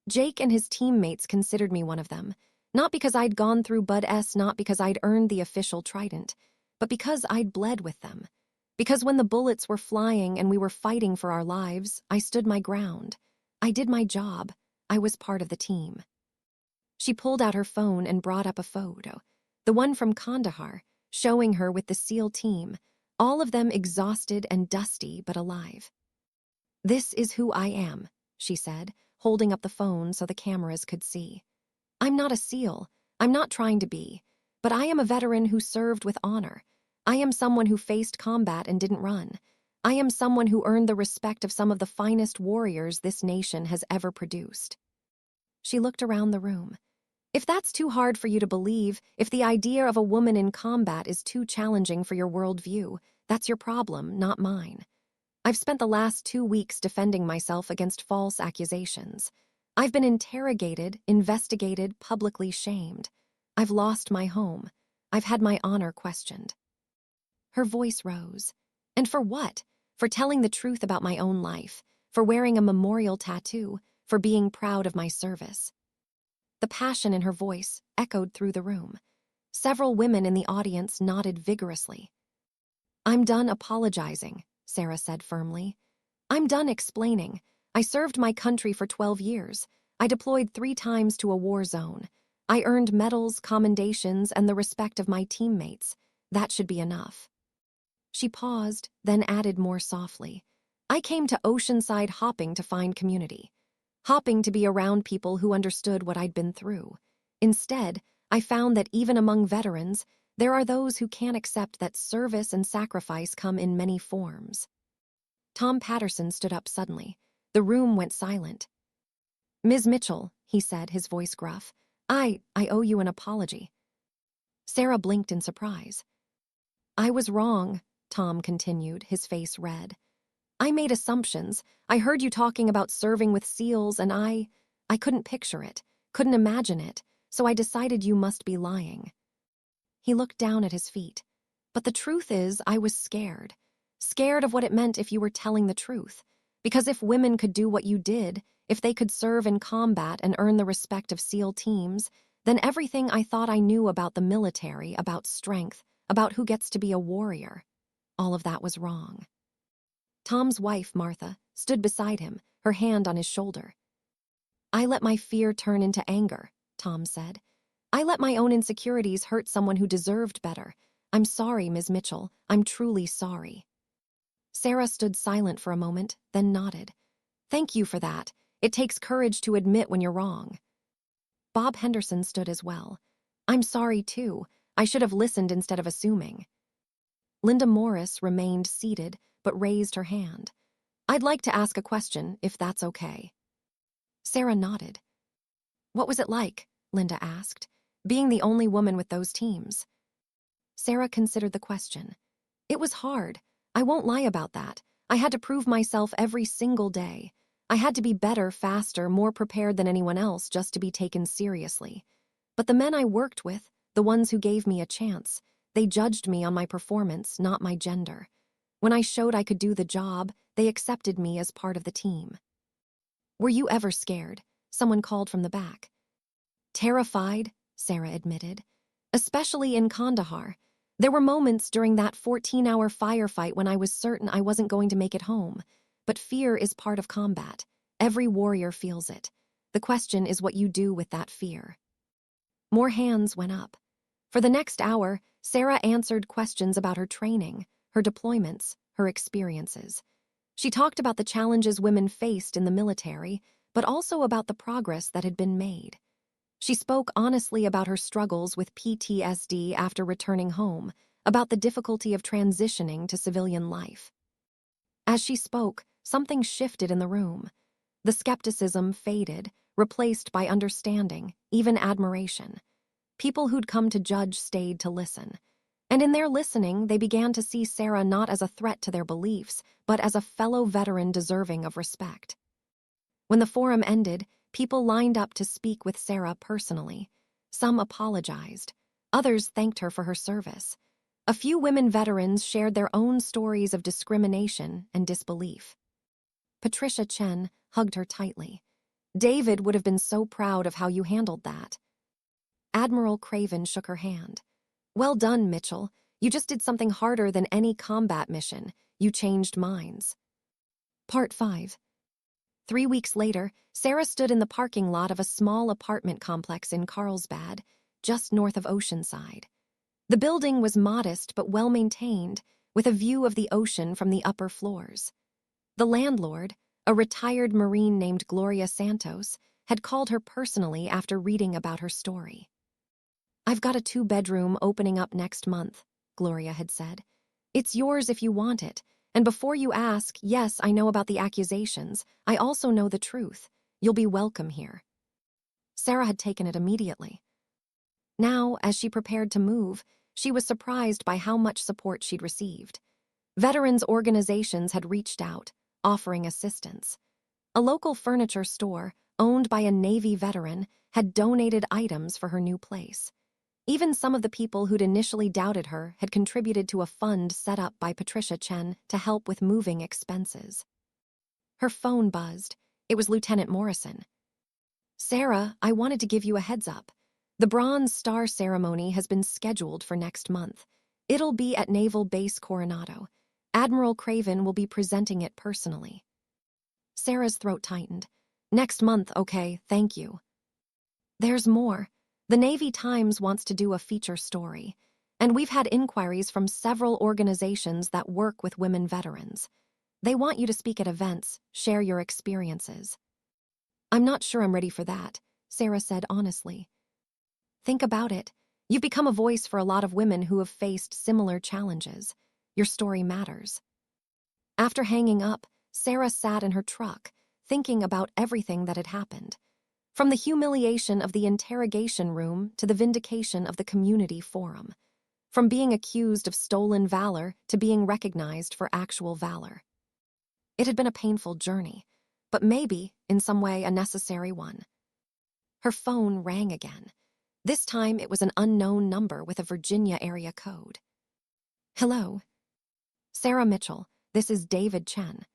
Jake and his teammates considered me one of them. Not because I'd gone through Bud S, not because I'd earned the official trident, but because I'd bled with them. Because when the bullets were flying and we were fighting for our lives, I stood my ground. I did my job. I was part of the team. She pulled out her phone and brought up a photo, the one from Kandahar, showing her with the SEAL team, all of them exhausted and dusty but alive. "This is who I am," she said, holding up the phone so the cameras could see. "I'm not a SEAL. I'm not trying to be. But I am a veteran who served with honor. I am someone who faced combat and didn't run. I am someone who earned the respect of some of the finest warriors this nation has ever produced." She looked around the room. If that's too hard for you to believe, if the idea of a woman in combat is too challenging for your worldview, that's your problem, not mine. I've spent the last 2 weeks defending myself against false accusations. I've been interrogated, investigated, publicly shamed. I've lost my home. I've had my honor questioned. Her voice rose. And for what? For telling the truth about my own life, for wearing a memorial tattoo, for being proud of my service. The passion in her voice echoed through the room. Several women in the audience nodded vigorously. "I'm done apologizing," Sarah said firmly. "I'm done explaining. I served my country for 12 years. I deployed 3 times to a war zone. I earned medals, commendations, and the respect of my teammates. That should be enough." She paused, then added more softly. "I came to Oceanside hopping to find community. Hopping to be around people who understood what I'd been through. Instead, I found that even among veterans, there are those who can't accept that service and sacrifice come in many forms." Tom Patterson stood up suddenly. The room went silent. "Ms. Mitchell," he said, his voice gruff, I owe you an apology." Sarah blinked in surprise. "I was wrong," Tom continued, his face red. "I made assumptions. I heard you talking about serving with SEALs and I couldn't picture it, couldn't imagine it, so I decided you must be lying." He looked down at his feet. "But the truth is, I was scared. Scared of what it meant if you were telling the truth. Because if women could do what you did, if they could serve in combat and earn the respect of SEAL teams, then everything I thought I knew about the military, about strength, about who gets to be a warrior, all of that was wrong." Tom's wife, Martha, stood beside him, her hand on his shoulder. "I let my fear turn into anger," Tom said. "I let my own insecurities hurt someone who deserved better. I'm sorry, Ms. Mitchell. I'm truly sorry." Sarah stood silent for a moment, then nodded. "Thank you for that. It takes courage to admit when you're wrong." Bob Henderson stood as well. "I'm sorry, too. I should have listened instead of assuming." Linda Morris remained seated, but raised her hand. "I'd like to ask a question, if that's okay." Sarah nodded. "What was it like?" Linda asked, "being the only woman with those teams?" Sarah considered the question. "It was hard. I won't lie about that. I had to prove myself every single day. I had to be better, faster, more prepared than anyone else just to be taken seriously. But the men I worked with, the ones who gave me a chance, they judged me on my performance, not my gender. When I showed I could do the job, they accepted me as part of the team." "Were you ever scared?" Someone called from the back. "Terrified," Sarah admitted. "Especially in Kandahar. There were moments during that 14-hour firefight when I was certain I wasn't going to make it home. But fear is part of combat. Every warrior feels it. The question is what you do with that fear." More hands went up. For the next hour, Sarah answered questions about her training, her deployments, her experiences. She talked about the challenges women faced in the military, but also about the progress that had been made. She spoke honestly about her struggles with PTSD after returning home, about the difficulty of transitioning to civilian life. As she spoke, something shifted in the room. The skepticism faded, replaced by understanding, even admiration. People who'd come to judge stayed to listen. And in their listening, they began to see Sarah not as a threat to their beliefs, but as a fellow veteran deserving of respect. When the forum ended, people lined up to speak with Sarah personally. Some apologized. Others thanked her for her service. A few women veterans shared their own stories of discrimination and disbelief. Patricia Chen hugged her tightly. "David would have been so proud of how you handled that." Admiral Craven shook her hand. Well done, Mitchell. You just did something harder than any combat mission. You changed minds. Part 5. 3 weeks later, Sarah stood in the parking lot of a small apartment complex in Carlsbad, just north of Oceanside. The building was modest but well-maintained, with a view of the ocean from the upper floors. The landlord, a retired Marine named Gloria Santos, had called her personally after reading about her story. "I've got a 2-bedroom opening up next month," Gloria had said. "It's yours if you want it. And before you ask, yes, I know about the accusations. I also know the truth. You'll be welcome here." Sarah had taken it immediately. Now, as she prepared to move, she was surprised by how much support she'd received. Veterans organizations had reached out, offering assistance. A local furniture store, owned by a Navy veteran, had donated items for her new place. Even some of the people who'd initially doubted her had contributed to a fund set up by Patricia Chen to help with moving expenses. Her phone buzzed. It was Lieutenant Morrison. "Sarah, I wanted to give you a heads up. The Bronze Star ceremony has been scheduled for next month. It'll be at Naval Base Coronado. Admiral Craven will be presenting it personally." Sarah's throat tightened. "Next month, okay, thank you." "There's more. The Navy Times wants to do a feature story, and we've had inquiries from several organizations that work with women veterans. They want you to speak at events, share your experiences." "I'm not sure I'm ready for that," Sarah said honestly. "Think about it. You've become a voice for a lot of women who have faced similar challenges. Your story matters." After hanging up, Sarah sat in her truck, thinking about everything that had happened. From the humiliation of the interrogation room to the vindication of the community forum. From being accused of stolen valor to being recognized for actual valor. It had been a painful journey, but maybe, in some way, a necessary one. Her phone rang again. This time it was an unknown number with a Virginia area code. "Hello. Sarah Mitchell, this is David Chen."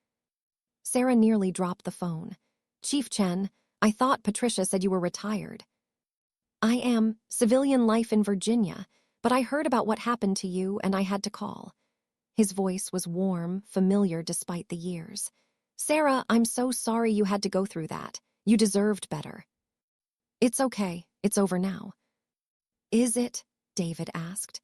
Sarah nearly dropped the phone. "Chief Chen, I thought Patricia said you were retired." "I am, civilian life in Virginia, but I heard about what happened to you and I had to call." His voice was warm, familiar despite the years. "Sarah, I'm so sorry you had to go through that. You deserved better." "It's okay. It's over now." "Is it?" David asked.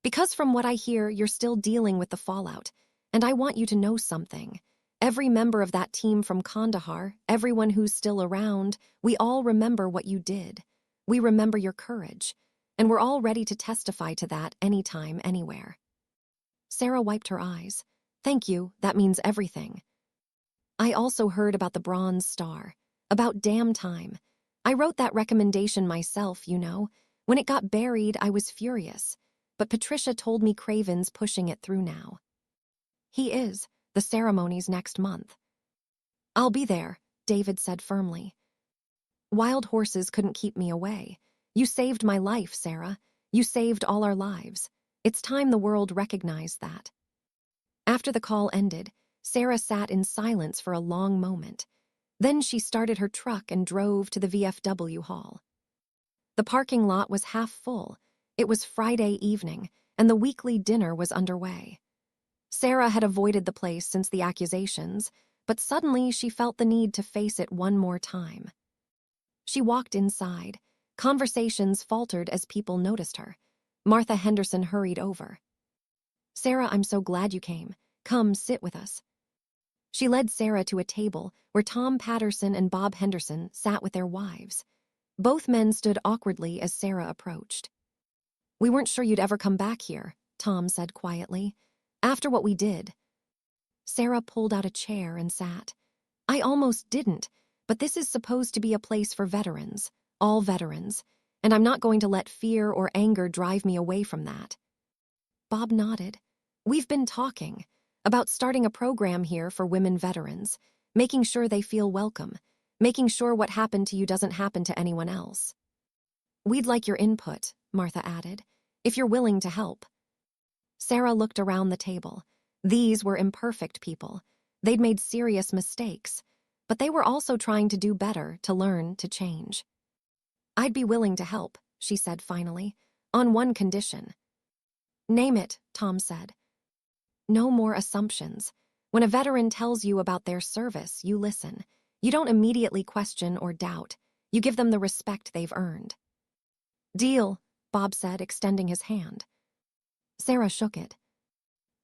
"Because from what I hear, you're still dealing with the fallout, and I want you to know something. Every member of that team from Kandahar, everyone who's still around, we all remember what you did. We remember your courage, and we're all ready to testify to that anytime, anywhere." Sarah wiped her eyes. "Thank you, that means everything." "I also heard about the Bronze Star. About damn time. I wrote that recommendation myself, you know. When it got buried, I was furious. But Patricia told me Craven's pushing it through now." "He is. The ceremony's next month." "I'll be there," David said firmly. "Wild horses couldn't keep me away. You saved my life, Sarah. You saved all our lives. It's time the world recognized that." After the call ended, Sarah sat in silence for a long moment. Then she started her truck and drove to the VFW hall. The parking lot was half full. It was Friday evening, and the weekly dinner was underway. Sarah had avoided the place since the accusations, but suddenly she felt the need to face it one more time. She walked inside. Conversations faltered as people noticed her. Martha Henderson hurried over. "Sarah, I'm so glad you came. Come, sit with us." She led Sarah to a table where Tom Patterson and Bob Henderson sat with their wives. Both men stood awkwardly as Sarah approached. "We weren't sure you'd ever come back here," Tom said quietly. "After what we did." Sarah pulled out a chair and sat. "I almost didn't, but this is supposed to be a place for veterans, all veterans, and I'm not going to let fear or anger drive me away from that." Bob nodded. "We've been talking about starting a program here for women veterans, making sure they feel welcome, making sure what happened to you doesn't happen to anyone else." "We'd like your input," Martha added, "if you're willing to help." Sarah looked around the table. These were imperfect people. They'd made serious mistakes, but they were also trying to do better, to learn, to change. "I'd be willing to help," she said finally, on one condition. Name it, Tom said. No more assumptions. When a veteran tells you about their service, you listen. You don't immediately question or doubt. You give them the respect they've earned. Deal, Bob said, extending his hand. Sarah shook it.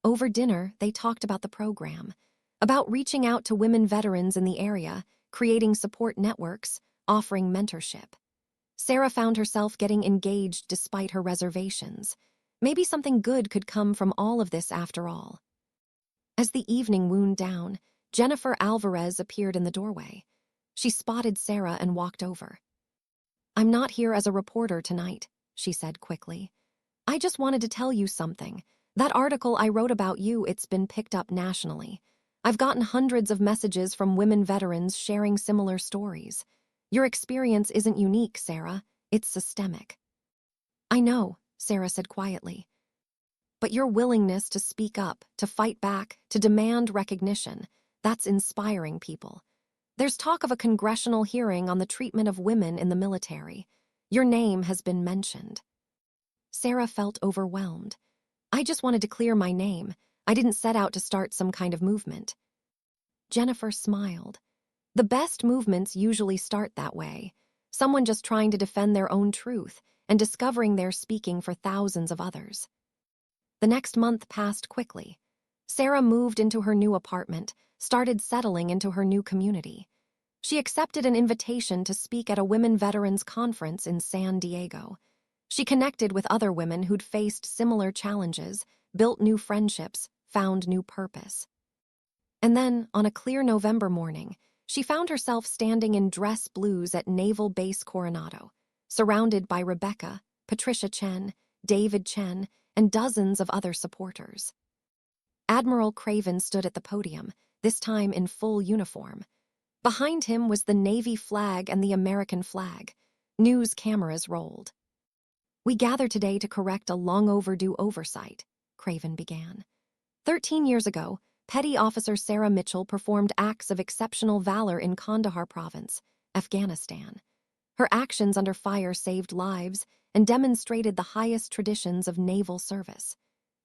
Over dinner, they talked about the program, about reaching out to women veterans in the area, creating support networks, offering mentorship. Sarah found herself getting engaged despite her reservations. Maybe something good could come from all of this after all. As the evening wound down, Jennifer Alvarez appeared in the doorway. She spotted Sarah and walked over. I'm not here as a reporter tonight, she said quickly. I just wanted to tell you something. That article I wrote about you, it's been picked up nationally. I've gotten hundreds of messages from women veterans sharing similar stories. Your experience isn't unique, Sarah. It's systemic. I know, Sarah said quietly. But your willingness to speak up, to fight back, to demand recognition, that's inspiring people. There's talk of a congressional hearing on the treatment of women in the military. Your name has been mentioned. Sarah felt overwhelmed. I just wanted to clear my name. I didn't set out to start some kind of movement. Jennifer smiled. The best movements usually start that way. Someone just trying to defend their own truth and discovering they're speaking for thousands of others. The next month passed quickly. Sarah moved into her new apartment, started settling into her new community. She accepted an invitation to speak at a women veterans conference in San Diego. She connected with other women who'd faced similar challenges, built new friendships, found new purpose. And then, on a clear November morning, she found herself standing in dress blues at Naval Base Coronado, surrounded by Rebecca, Patricia Chen, David Chen, and dozens of other supporters. Admiral Craven stood at the podium, this time in full uniform. Behind him was the Navy flag and the American flag. News cameras rolled. We gather today to correct a long-overdue oversight, Craven began. 13 years ago, Petty Officer Sarah Mitchell performed acts of exceptional valor in Kandahar Province, Afghanistan. Her actions under fire saved lives and demonstrated the highest traditions of naval service.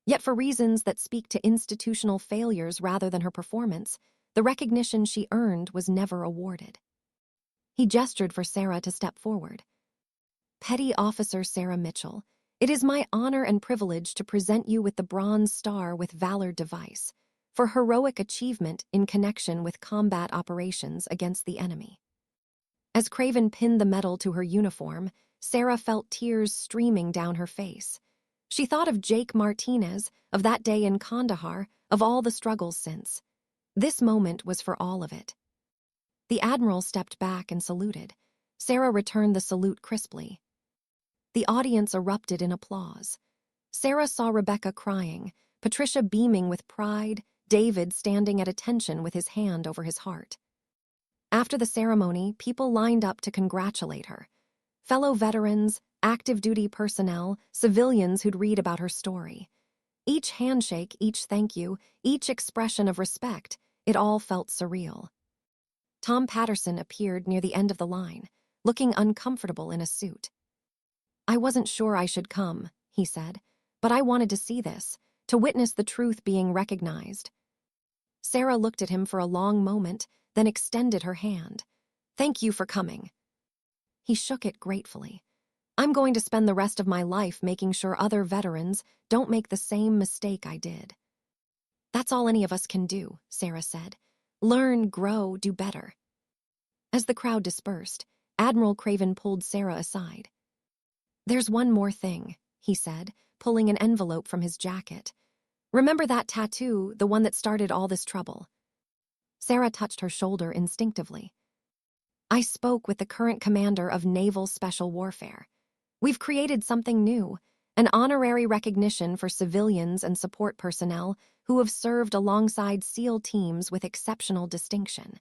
Yet for reasons that speak to institutional failures rather than her performance, the recognition she earned was never awarded. He gestured for Sarah to step forward. Petty Officer Sarah Mitchell, it is my honor and privilege to present you with the Bronze Star with Valor device for heroic achievement in connection with combat operations against the enemy. As Craven pinned the medal to her uniform, Sarah felt tears streaming down her face. She thought of Jake Martinez, of that day in Kandahar, of all the struggles since. This moment was for all of it. The Admiral stepped back and saluted. Sarah returned the salute crisply. The audience erupted in applause. Sarah saw Rebecca crying, Patricia beaming with pride, David standing at attention with his hand over his heart. After the ceremony, people lined up to congratulate her. Fellow veterans, active duty personnel, civilians who'd read about her story. Each handshake, each thank you, each expression of respect, it all felt surreal. Tom Patterson appeared near the end of the line, looking uncomfortable in a suit. I wasn't sure I should come, he said, but I wanted to see this, to witness the truth being recognized. Sarah looked at him for a long moment, then extended her hand. Thank you for coming. He shook it gratefully. I'm going to spend the rest of my life making sure other veterans don't make the same mistake I did. That's all any of us can do, Sarah said. Learn, grow, do better. As the crowd dispersed, Admiral Craven pulled Sarah aside. There's one more thing, he said, pulling an envelope from his jacket. Remember that tattoo, the one that started all this trouble? Sarah touched her shoulder instinctively. I spoke with the current commander of Naval Special Warfare. We've created something new, an honorary recognition for civilians and support personnel who have served alongside SEAL teams with exceptional distinction.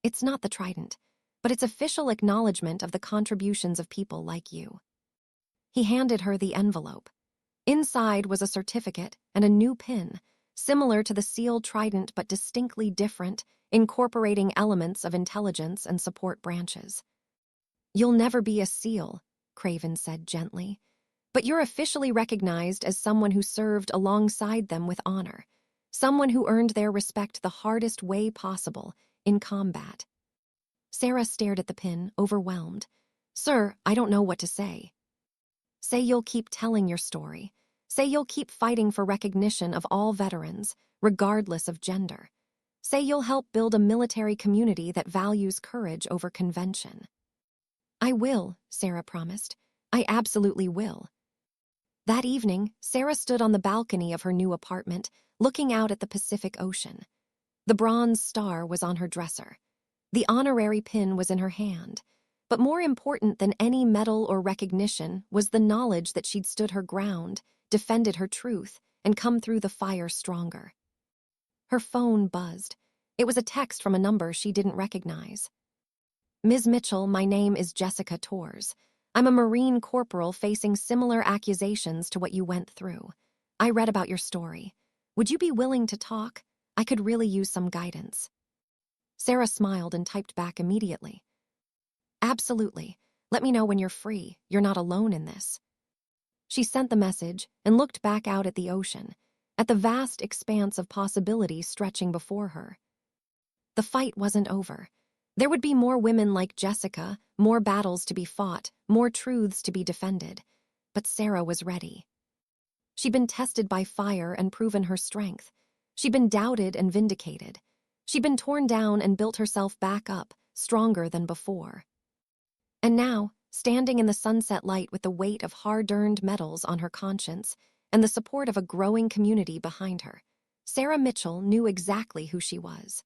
It's not the trident, but it's official acknowledgement of the contributions of people like you. He handed her the envelope. Inside was a certificate and a new pin, similar to the SEAL trident but distinctly different, incorporating elements of intelligence and support branches. You'll never be a SEAL, Craven said gently. "But you're officially recognized as someone who served alongside them with honor, someone who earned their respect the hardest way possible, in combat." Sarah stared at the pin, overwhelmed. "Sir, I don't know what to say." "Say you'll keep telling your story. Say you'll keep fighting for recognition of all veterans, regardless of gender. Say you'll help build a military community that values courage over convention." "I will," Sarah promised. "I absolutely will." That evening, Sarah stood on the balcony of her new apartment, looking out at the Pacific Ocean. The bronze star was on her dresser. The honorary pin was in her hand. But more important than any medal or recognition was the knowledge that she'd stood her ground, defended her truth, and come through the fire stronger. Her phone buzzed. It was a text from a number she didn't recognize. "Ms. Mitchell, my name is Jessica Torres. I'm a Marine corporal facing similar accusations to what you went through. I read about your story. Would you be willing to talk? I could really use some guidance." Sarah smiled and typed back immediately. "Absolutely. Let me know when you're free. You're not alone in this." She sent the message and looked back out at the ocean, at the vast expanse of possibility stretching before her. The fight wasn't over. There would be more women like Jessica, more battles to be fought, more truths to be defended. But Sarah was ready. She'd been tested by fire and proven her strength. She'd been doubted and vindicated. She'd been torn down and built herself back up, stronger than before. And now, standing in the sunset light with the weight of hard-earned medals on her conscience and the support of a growing community behind her, Sarah Mitchell knew exactly who she was.